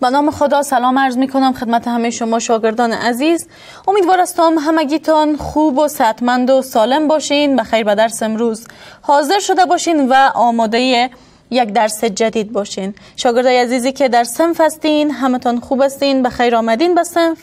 به نام خدا سلام عرض می کنم خدمت همه شما شاگردان عزیز. امیدوار هستم همگیتان خوب و صحتمند و سالم باشین، بخیر به درس امروز حاضر شده باشین و آماده یک درس جدید باشین. شاگردای عزیزی که در صنف هستین همتون خوب هستین؟ بخیر آمدین به صنف؟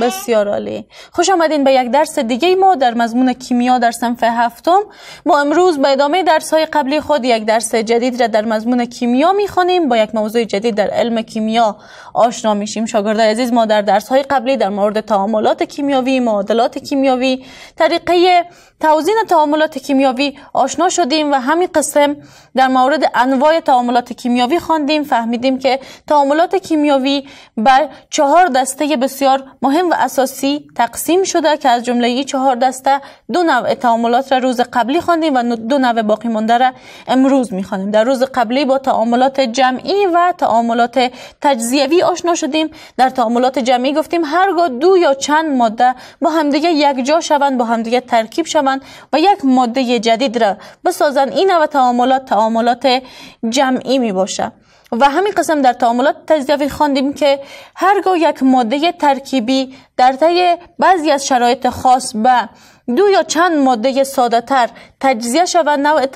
بسیار عالی. خوش آمدین به یک درس دیگه ما در مضمون کیمیا در صنف هفتم. ما امروز به ادامه درس های قبلی خود یک درس جدید را در مضمون کیمیا میخوانیم، با یک موضوع جدید در علم کیمیا آشنا میشیم. شاگردای عزیز، ما در درس های قبلی در مورد تعاملات کیمیاوی، معادلات کیمیاوی، طریقه توزیع تعاملات کیمیاوی آشنا شدیم و همین قسم در مورد انواع تعاملات کیمیاوی خواندیم. فهمیدیم که تعاملات کیمیاوی بر 4 دسته بسیار مهم و اساسی تقسیم شده که از جمله این 4 دسته 2 نوع تعاملات را روز قبلی خواندیم و 2 نوع باقی مانده را امروز میخوانیم. در روز قبلی با تعاملات جمعی و تعاملات تجزیوی آشنا شدیم. در تعاملات جمعی گفتیم هرگاه 2 یا چند ماده با همدیگه یک جا شوند، با همدیگه ترکیب شوند و یک ماده جدید را بسازن، این نوع تعاملات جمعی می باشه. و همین قسم در تعاملات تجزیوی خواندیم که هرگاه یک ماده ترکیبی در طی بعضی از شرایط خاص به 2 یا چند ماده ساده تر تجزیه شود، نوع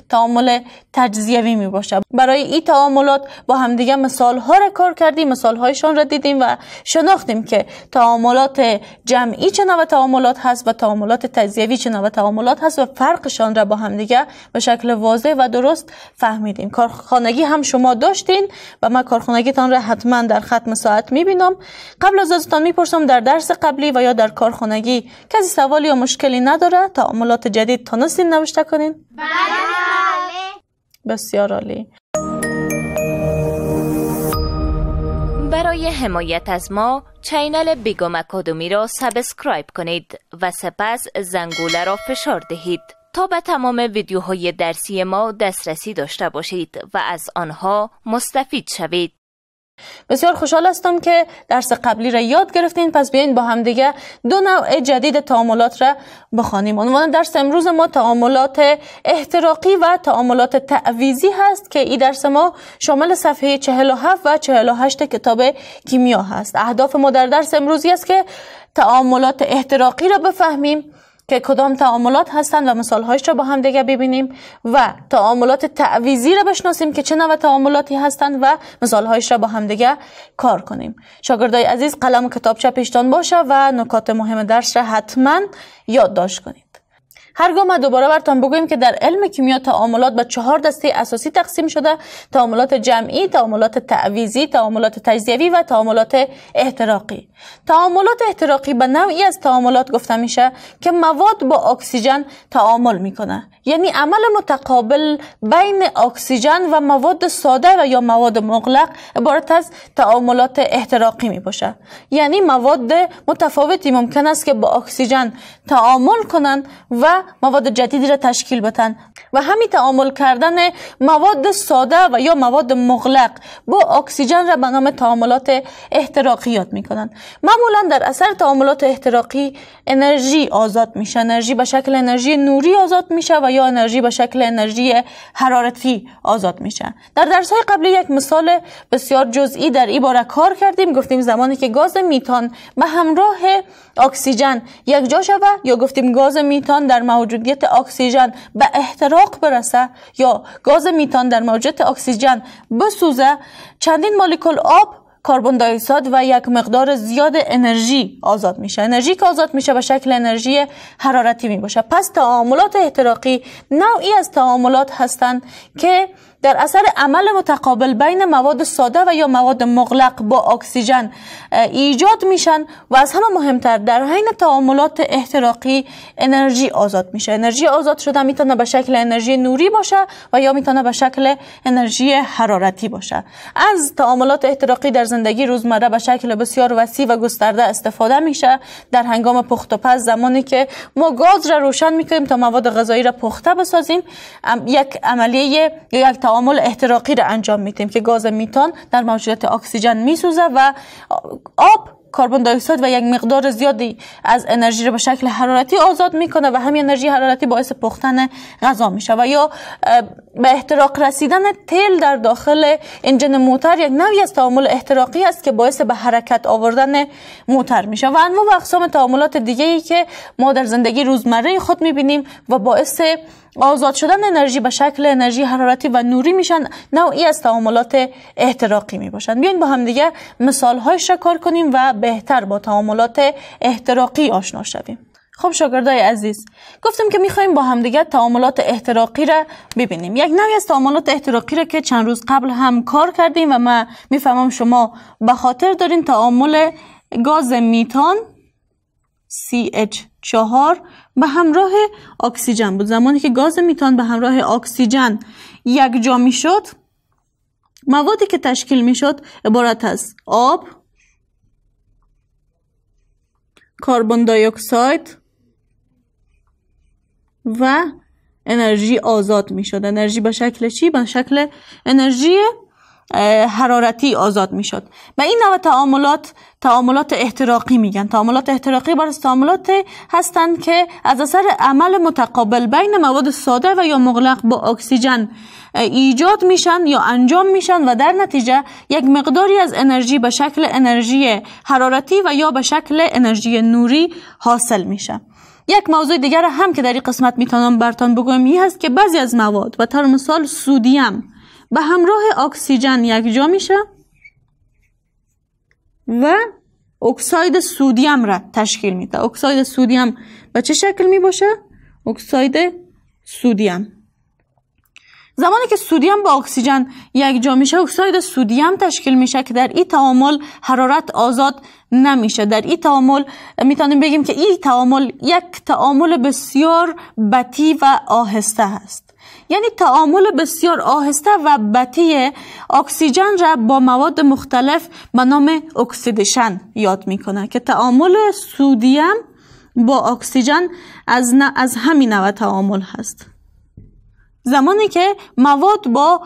تعامل تجزیوی می باشه. برای این تعاملات با همدیگه مثال ها را کار کردیم، مثال هایشان را دیدیم و شناختیم که تعاملات جمعی چه نوع تعاملات هست و تعاملات تجزیوی چه نوع تعاملات هست و فرقشان را با همدیگه به شکل واضح و درست فهمیدیم. کارخانگی هم شما داشتین و من کارخانگیتان را حتما در ختم ساعت می بینم. قبل از ازتان می پرسم در درس قبلی و یا در کارخانگی کسی سوالی یا مشکلی نداره؟ تعاملات جدید تونستین نوشته کنین؟ بله. بسیار عالی. برای حمایت از ما چینل بیگم اکادمی را سابسکرایب کنید و سپس زنگوله را فشار دهید تا به تمام ویدیوهای درسی ما دسترسی داشته باشید و از آنها مستفید شوید. بسیار خوشحال هستم که درس قبلی را یاد گرفتین. پس بیاین با هم دیگه 2 نوع جدید تعاملات را بخوانیم. عنوان درس امروز ما تعاملات احتراقی و تعاملات تعویضی هست که این درس ما شامل صفحه 47 و 48 کتاب کیمیا هست. اهداف ما در درس امروزی است که تعاملات احتراقی را بفهمیم که کدام تعاملات هستند و مثالهایش را با هم دیگه ببینیم و تعاملات تعویضی را بشناسیم که چه نوع تعاملاتی هستند و مثالهایش را با هم دیگه کار کنیم. شاگردای عزیز، قلم و کتابچه پیشتان باشه و نکات مهم درس را حتما یادداشت کنید. هرگاه ما دوباره براتون بگویم که در علم کیمیا تعاملات به 4 دسته اساسی تقسیم شده: تعاملات جمعی، تعاملات تعویضی، تعاملات تجزیوی و تعاملات احتراقی. تعاملات احتراقی به نوعی از تعاملات گفته میشه که مواد با اکسیژن تعامل میکنه، یعنی عمل متقابل بین اکسیژن و مواد ساده و یا مواد مغلق عبارت از تعاملات احتراقی می باشه. یعنی مواد متفاوتی ممکن است که با اکسیژن تعامل کنند و مواد جدیدی را تشکیل بدن و همین تعامل کردن مواد ساده و یا مواد مغلق با اکسیژن را به نام تعاملات احتراقی یاد میکنن. معمولا در اثر تعاملات احتراقی انرژی آزاد میشه، انرژی به شکل انرژی نوری آزاد میشه و یا انرژی به شکل انرژی حرارتی آزاد میشه. در درس‌های قبلی یک مثال بسیار جزئی در این باره کار کردیم. گفتیم زمانی که گاز میتان به همراه اکسیژن یک جا شود یا گفتیم گاز میتان در موجودیت اکسیژن به احتراق برسه یا گاز میتان در موجودیت اکسیژن بسوزه، چندین مولکول آب، کربن دی اکساید و یک مقدار زیاد انرژی آزاد میشه. انرژی که آزاد میشه به شکل انرژی حرارتی می باشه. پس تعاملات احتراقی نوعی از تعاملات هستند که در اثر عمل متقابل بین مواد ساده و یا مواد مغلق با اکسیژن ایجاد میشن و از همه مهمتر در حین تعاملات احتراقی انرژی آزاد میشه. انرژی آزاد شده میتونه به شکل انرژی نوری باشه و یا میتونه به شکل انرژی حرارتی باشه. از تعاملات احتراقی در زندگی روزمره به شکل بسیار وسیع و گسترده استفاده میشه. در هنگام پخت و پز، زمانی که ما گاز را روشن میکنیم تا مواد غذایی را پخته بسازیم، یک عملیه یا یک تعامل احتراقی را انجام میدیم که گاز میتان در موجودیت اکسیژن میسوزه و آب کربن دی اکساید و یک مقدار زیادی از انرژی را به شکل حرارتی آزاد میکنه و همین انرژی حرارتی باعث پختن غذا میشه و یا به احتراق رسیدن تیل در داخل انجن موتور یک نوعی از تعامل احتراقی است که باعث به حرکت آوردن موتور میشه و انواع و اقسام تعاملات دیگه ای که ما در زندگی روزمره خود میبینیم و باعث آزاد شدن انرژی به شکل انرژی حرارتی و نوری میشن، نوعی از تعاملات احتراقی میباشن. بیاین با هم دیگه مثال هایش را کار کنیم و بهتر با تعاملات احتراقی آشنا شویم. خب شاگردای عزیز، گفتم که میخوایم با هم دیگه تعاملات احتراقی را ببینیم. یک نوعی از تعاملات احتراقی را که چند روز قبل هم کار کردیم و من میفهمم شما به خاطر دارین، تعامل گاز میتان CH4 به همراه اکسیژن بود. زمانی که گاز میتان به همراه اکسیژن یک جا میشد، موادی که تشکیل میشد عبارت از آب، کربن دی اکساید و انرژی آزاد میشد. انرژی به شکل چی؟ به شکل انرژی حرارتی آزاد میشد. و این نوع تعاملات احتراقی میگن. تعاملات احتراقی برای تعاملات هستند که از اثر عمل متقابل بین مواد ساده و یا مغلق با اکسیژن ایجاد میشن یا انجام میشن و در نتیجه یک مقداری از انرژی به شکل انرژی حرارتی و یا به شکل انرژی نوری حاصل میشه. یک موضوع دیگر هم که در این قسمت میتونم براتون بگم این هست که بعضی از مواد و طور مثال سودیم به همراه اکسیژن یک جا میشه و اکساید سودیم را تشکیل میده. اکساید سودیم به چه شکل می باشه؟ اکساید سودیم زمانی که سودیم با اکسیژن یک جا میشه، اکساید سودیم تشکیل میشه که در این تعامل حرارت آزاد نمیشه. در این تعامل میتونیم بگیم که این تعامل یک تعامل بسیار بطیء و آهسته است. یعنی تعامل بسیار آهسته و بطیء اکسیژن را با مواد مختلف به نام اکسیدیشن یاد میکنه که تعامل سودیم با اکسیژن از همین نوع تعامل هست. زمانی که مواد با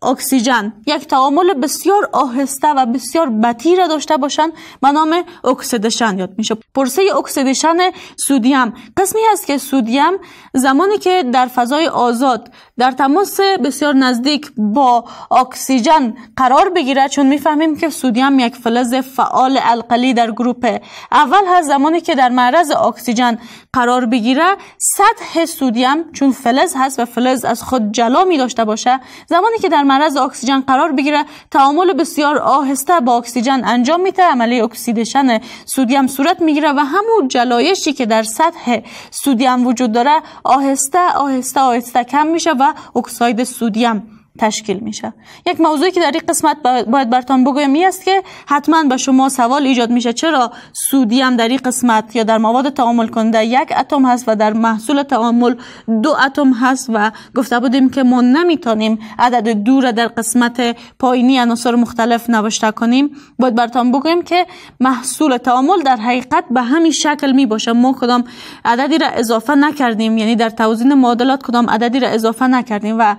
اکسیژن یک تعامل بسیار آهسته و بسیار بطیء را داشته باشند به نام اکسیدیشن یاد میشه. پروسه اکسیدیشن سودیم قسمی است که سودیم زمانی که در فضای آزاد در تماس بسیار نزدیک با اکسیژن قرار بگیره، چون میفهمیم که سودیم یک فلز فعال القلی در گروپ اول هست، زمانی که در معرض اکسیژن قرار بگیره سطح سودیم چون فلز هست و فلز از خود جلا می داشته باشه، زمانی که در معرض اکسیژن قرار بگیره تعامل بسیار آهسته با اکسیژن انجام میده، عملیه اکسیدیشن سودیم صورت میگیره و همون جلایشی که در سطح سودیم وجود داره آهسته آهسته آهسته کم میشه و اکساید سودیم تشکیل میشه. یک موضوعی که در این قسمت باید براتون بگویم این است که حتما به شما سوال ایجاد میشه چرا سودیم در این قسمت یا در مواد تعامل کننده یک اتم هست و در محصول تعامل 2 اتم هست و گفته بودیم که ما نمیتونیم عدد 2 را در قسمت پایینی عناصر مختلف نوشته کنیم. باید براتون بگویم که محصول تعامل در حقیقت به همین شکل می باشه. ما کدام عددی را اضافه نکردیم، یعنی در توزیع معادلات کدام عددی را اضافه نکردیم و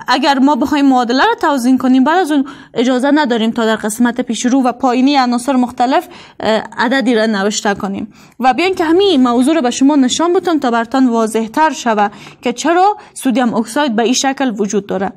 اگر ما بخوایم معادله را توزیع کنیم بعد از اون اجازه نداریم تا در قسمت پیشرو و پایینی عناصر مختلف عددی را نوشته کنیم. و بیاین که همین موضوع را به شما نشان بدم تا براتون واضح تر شود که چرا سودیم اکساید به این شکل وجود داره.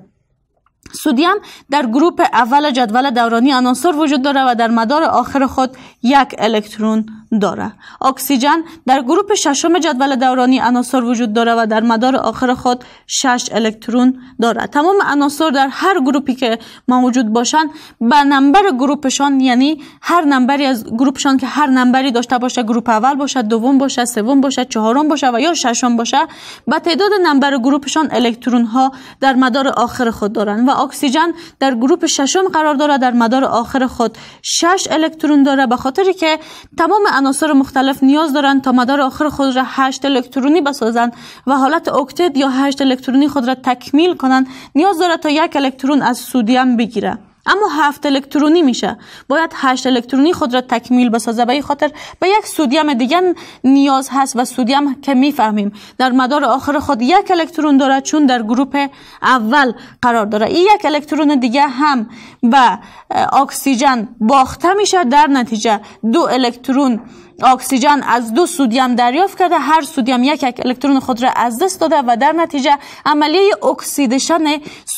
سودیم در گروپ اول جدول دورانی عناصر وجود داره و در مدار آخر خود 1 الکترون داره. اکسیژن در گروپ ششم جدول دورانی عناصر وجود داره و در مدار آخر خود 6 الکترون داره. تمام عناصر در هر گروپی که موجود باشن به نمبر گروپشان، یعنی هر نمبری از گروپشان که هر نمبری داشته باشه، گروپ اول باشه، دوم باشه، سوم باشه، چهارم باشه و یا ششم باشه، به تعداد نمبر گروپشان الکترون ها در مدار آخر خود دارن. و اکسیژن در گروپ ششم قرار داره، در مدار آخر خود 6 الکترون داره، به خاطری که تمام عناصر مختلف نیاز دارن تا مدار آخر خود را 8 الکترونی بسازن و حالت اکتت یا 8 الکترونی خود را تکمیل کنن، نیاز داره تا 1 الکترون از سودیم بگیره. اما 7 الکترونی میشه. باید 8 الکترونی خود را تکمیل بسازه. به این خاطر به یک سدیم دیگه نیاز هست و سدیم که میفهمیم در مدار آخر خود 1 الکترون داره، چون در گروپ اول قرار داره. این 1 الکترون دیگه هم به اکسیژن باخته میشه. در نتیجه 2 الکترون اکسیژن از 2 سدیم دریافت کرده، هر سدیم 1 الکترون خود را از دست داده و در نتیجه عملیه اکسیدیشن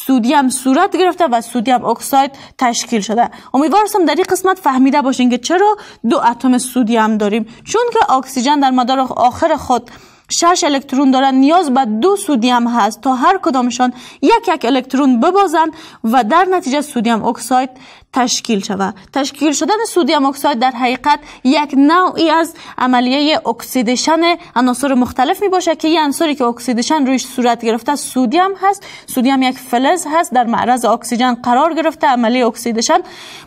سدیم صورت گرفته و سدیم اکساید تشکیل شده. امیدوارم در این قسمت فهمیده باشین که چرا 2 اتم سدیم داریم. چون که اکسیژن در مدار آخر خود 6 الکترون داره، نیاز به 2 سدیم هست تا هر کدامشان 1 الکترون ببازن و در نتیجه سدیم اکساید تشکیل شود. تشکیل شدن سدیم اکساید در حقیقت یک نوعی از عملیه اکسیدیشن عناصر مختلف می باشه که این عنصری که اکسیدیشن روش صورت گرفته سدیم هست. سدیم یک فلز هست، در معرض اکسیژن قرار گرفته، عملیه اکسیدیشن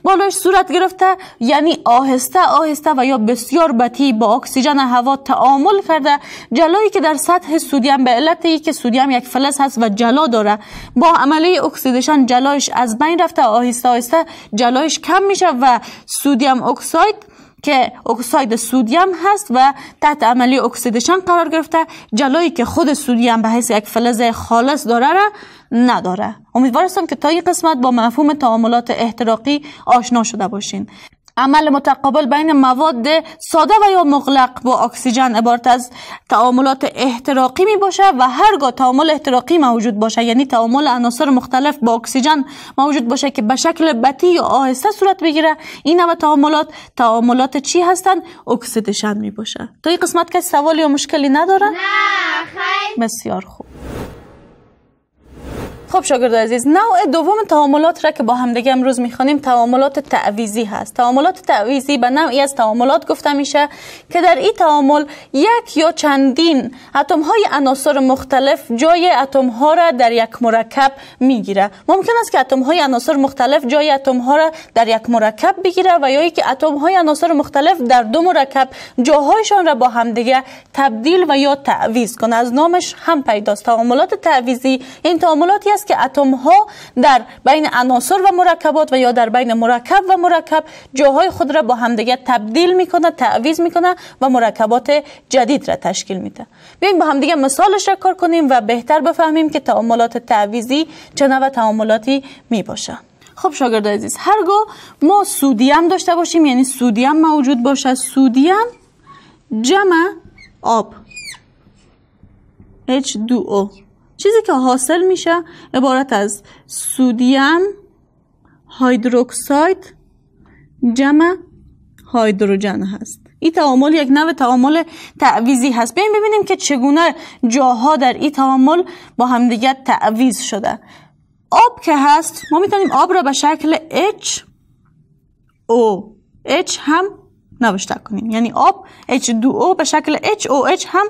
بالایش صورت گرفته، یعنی آهسته آهسته و یا بسیار بطیء با اکسیژن هوا تعامل کرده. جلایی که در سطح سدیم به علتی که سدیم یک فلز هست و جلا داره، با عملیه اکسیدیشن جلایش از بین رفته، آهسته آهسته جلایش کم میشه و سدیم اکساید که اکساید سدیم هست و تحت عملیه اکسیدیشن قرار گرفته، جلایی که خود سدیم به حیث یک فلز خالص داره را نداره. امیدوارم که تا این قسمت با مفهوم تعاملات احتراقی آشنا شده باشین. عمل متقابل بین مواد ساده و یا مغلق با اکسیژن عبارت از تعاملات احتراقی می باشه و هرگاه تعامل احتراقی موجود باشه، یعنی تعامل عناصر مختلف با اکسیژن موجود باشه که به شکل بطیء یا آهسته صورت بگیره، این نوع تعاملات چی هستن؟ اکسیدیشن می باشه. تا این قسمت که سوالی یا مشکلی نداره؟ نه خیر. بسیار خوب. خب شاگرد عزیز، نوع دوم تعاملات را که با هم دیگه امروز میخوانیم تعاملات تعویضی هست. تعاملات تعویضی به نوعی از تعاملات گفته میشه که در این تعامل یک یا چندین اتم های عناصر مختلف جای اتم ها را در یک مرکب میگیره. ممکن است که اتم های عناصر مختلف جای اتم ها را در یک مرکب بگیره و یا اینکه اتم های عناصر مختلف در 2 مرکب جاهایشان را با هم دیگه تبدیل و یا تعویض کنه. از نامش هم پیداست. تعاملات تعویضی این تعاملاتی است که اتم ها در بین عناصر و مرکبات و یا در بین مرکب و مرکب جاهای خود را با همدیگه تبدیل میکنه، تعویض میکنه و مرکبات جدید را تشکیل میده. بیاین با همدیگه مثالش را کار کنیم و بهتر بفهمیم که تعاملات تعویضی چه نوع تعاملاتی می باشه. خب شاگرد عزیز، هرگاه ما سودیم داشته باشیم، یعنی سودیم موجود باشه، سودیم جمع آب H2O، چیزی که حاصل میشه عبارت از سودیم هیدروکساید جمع هیدروژن هست. این تعامل یک نوع تعامل تعویضی هست. بیاین ببینیم که چگونه جاها در این تعامل با همدیگه تعویض شده. آب که هست، ما میتونیم آب را به شکل H هم نوشته کنیم، یعنی آب H2O به شکل HOH هم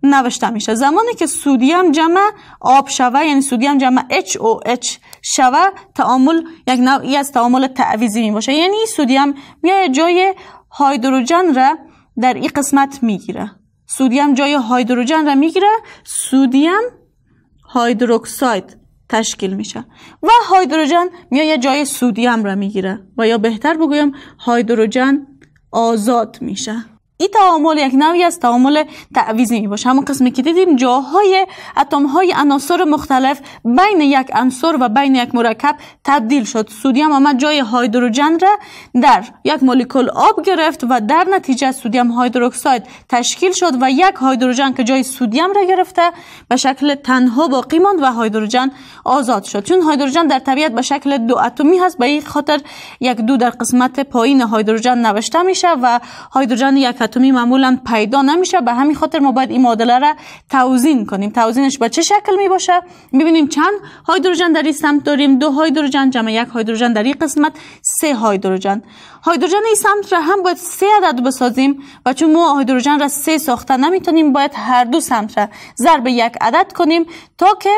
نوشته میشه. زمانی که سودیم جمع آب شوه، یعنی سودیم جمع HOH شوه، تعامل یک نوعی از تعامل تعویضی می باشه. یعنی سودیم میای جای هیدروژن را در این قسمت میگیره. سودیم جای هیدروژن را میگیره، سودیم هیدروکساید تشکیل میشه و هیدروژن میای جای سودیم را میگیره و یا بهتر بگویم هیدروژن آزاد میشه. این تعامل یک نوعی از تعامل تعویضی می باشه. همون قسمی که دیدیم جاهای اتم های عناصر مختلف بین یک عنصر و بین یک مرکب تبدیل شد. سودیم آمد جای هیدروژن را در یک مولکول آب گرفت و در نتیجه سودیم هیدروکساید تشکیل شد و یک هیدروژن که جای سودیم را گرفته به شکل تنها باقی ماند و هیدروژن آزاد شد. چون هیدروژن در طبیعت به شکل 2 اتمی هست، به این خاطر یک 2 در قسمت پایین هیدروژن نوشته میشه و هیدروژن یک اتمی معمولا پیدا نمیشه. به همین خاطر ما باید این معادله را توزین کنیم. توزینش به چه شکل می باشه؟ میبینیم چند هیدروژن در این سمت داریم، 2 هیدروژن جمع 1 هیدروژن در این قسمت 3 هیدروژن. هیدروژن این سمت را هم باید 3 عدد بسازیم و چون ما هیدروژن را 3 ساخته نمیتونیم، باید هر 2 سمت را ضرب 1 عدد کنیم تا که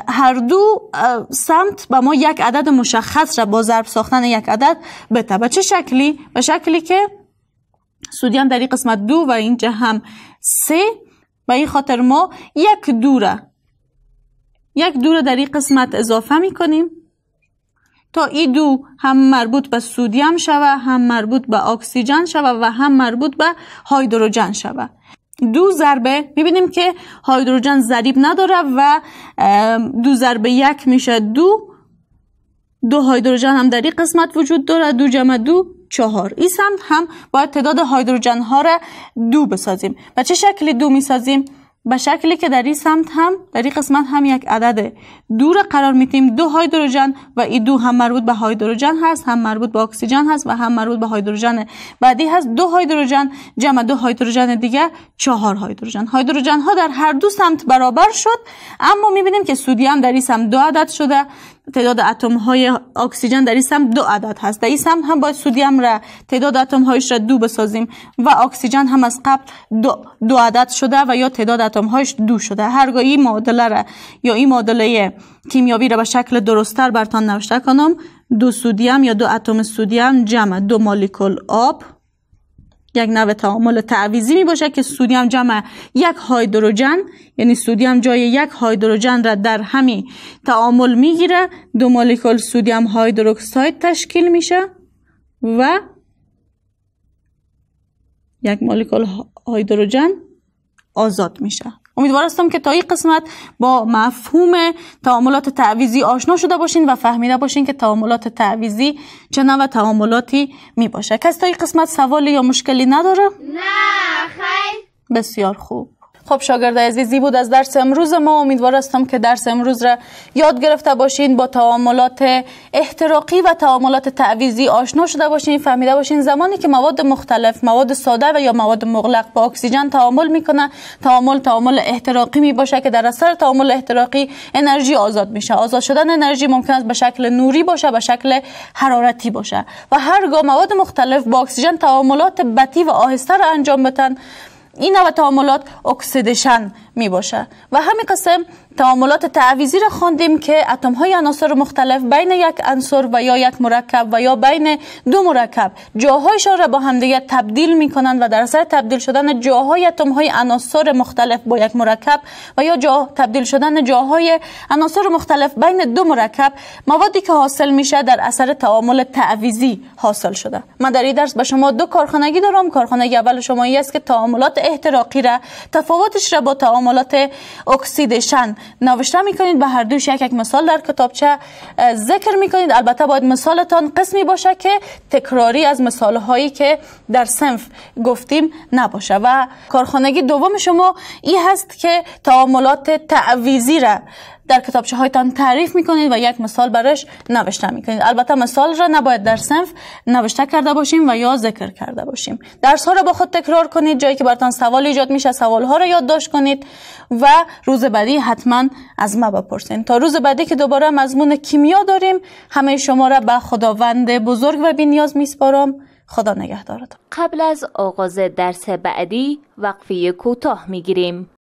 هر 2 سمت با ما 1 عدد مشخص را با ضرب ساختن 1 عدد بده. به چه شکلی؟ به شکلی که سودیم در این قسمت 2 و اینجا هم 3، و این خاطر ما یک دو را در این قسمت اضافه می کنیم تا این دو هم مربوط به سودیم شوه، هم مربوط به اکسیژن شوه و هم مربوط به هیدروژن شوه. دو ضربه میبینیم که هیدروژن ضریب نداره و 2 ضربه 1 میشه 2 هیدروژن هم در این قسمت وجود داره، 2 جمع 2 4. این سمت هم باید تعداد هیدروژن ها را 2 بسازیم. به چه شکلی 2 میسازیم؟ به شکلی که در این سمت هم در این قسمت هم یک عدد 2 را قرار میدیم، 2 هیدروژن و این 2 هم مربوط به هیدروژن هست، هم مربوط به اکسیژن هست و هم مربوط به هیدروژن بعدی هست. 2 هیدروژن جمع 2 هیدروژن دیگه 4 هیدروژن. هیدروژن ها در هر دو سمت برابر شد، اما میبینیم که سودیم در این سمت 2 عدد شده، تعداد اتم های اکسیژن در این سمت 2 عدد هست. در این سمت هم باید سودیم را تعداد اتم هایش را 2 بسازیم و اکسیژن هم از قبل 2 عدد شده و یا تعداد اتم هایش 2 شده. هرگاه این معادله را یا این معادله کیمیایی را به شکل درست‌تر براتون نوشته کنم، 2 سودیم یا 2 اتم سودیم جمع 2 مولکول آب، یک نوع تعامل تعویضی می باشه که سودیم جمع 1 هیدروژن، یعنی سودیم جای 1 هیدروژن را در همین تعامل میگیره، 2 مولکول سودیم هیدروکساید تشکیل میشه و 1 مولکول هیدروژن آزاد میشه. امیدوار هستم که تا این قسمت با مفهوم تعاملات تعویضی آشنا شده باشین و فهمیده باشین که تعاملات تعویضی چه نوع تعاملاتی می باشه. کسی تا این قسمت سوالی یا مشکلی نداره؟ نه خیر. بسیار خوب. خب شاگرد عزیزی بود از درس امروز ما. امیدوار هستم که درس امروز را یاد گرفته باشین، با تعاملات احتراقی و تعاملات تعویضی آشنا شده باشین، فهمیده باشین زمانی که مواد مختلف، مواد ساده و یا مواد مغلق با اکسیژن تعامل میکنه، تعامل احتراقی می باشه که در اثر تعامل احتراقی انرژی آزاد میشه. آزاد شدن انرژی ممکن است به شکل نوری باشه، به شکل حرارتی باشه و هرگاه مواد مختلف با اکسیژن تعاملات بطیء و آهسته را انجام بدن، این نوع تعاملات اکسیدیشن می باشه. و همین قسم تعاملات تعویضی را خواندیم که اتم های عناصر مختلف بین یک عنصر و یا یک مرکب و یا بین 2 مرکب جاهایشان را با همدیگه تبدیل می کنند و در اثر تبدیل شدن جاهای اتم های عناصر مختلف با یک مرکب و یا تبدیل شدن جاهای عناصر مختلف بین 2 مرکب، موادی که حاصل میشه در اثر تعامل تعویضی حاصل شده. من در این درس به شما 2 کارخانگی دارم. کارخانگی اول شما این است که تعاملات احتراقی را، تفاوتش را با تعاملات اکسیدیشن نوشته میکنید. به هر دوش یک مثال در کتابچه ذکر میکنید. البته باید مثالتان قسمی باشه که تکراری از مثال هایی که در صنف گفتیم نباشه. و کارخانگی دوم شما این هست که تعاملات تعویضی را در کتابچه هایتان تعریف میکنید و یک مثال برش نوشته میکنید. البته مثال را نباید در صنف نوشته کرده باشیم و یا ذکر کرده باشیم. درس ها را با خود تکرار کنید. جایی که براتون سوال ایجاد میشه سوال ها را یادداشت کنید و روز بعدی حتما از ما بپرسین. تا روز بعدی که دوباره مضمون کیمیا داریم، همه شما را به خداوند بزرگ و بی‌نیاز میسپارم. خدا نگهدارتان. قبل از آغاز درس بعدی وقفه کوتاه میگیریم.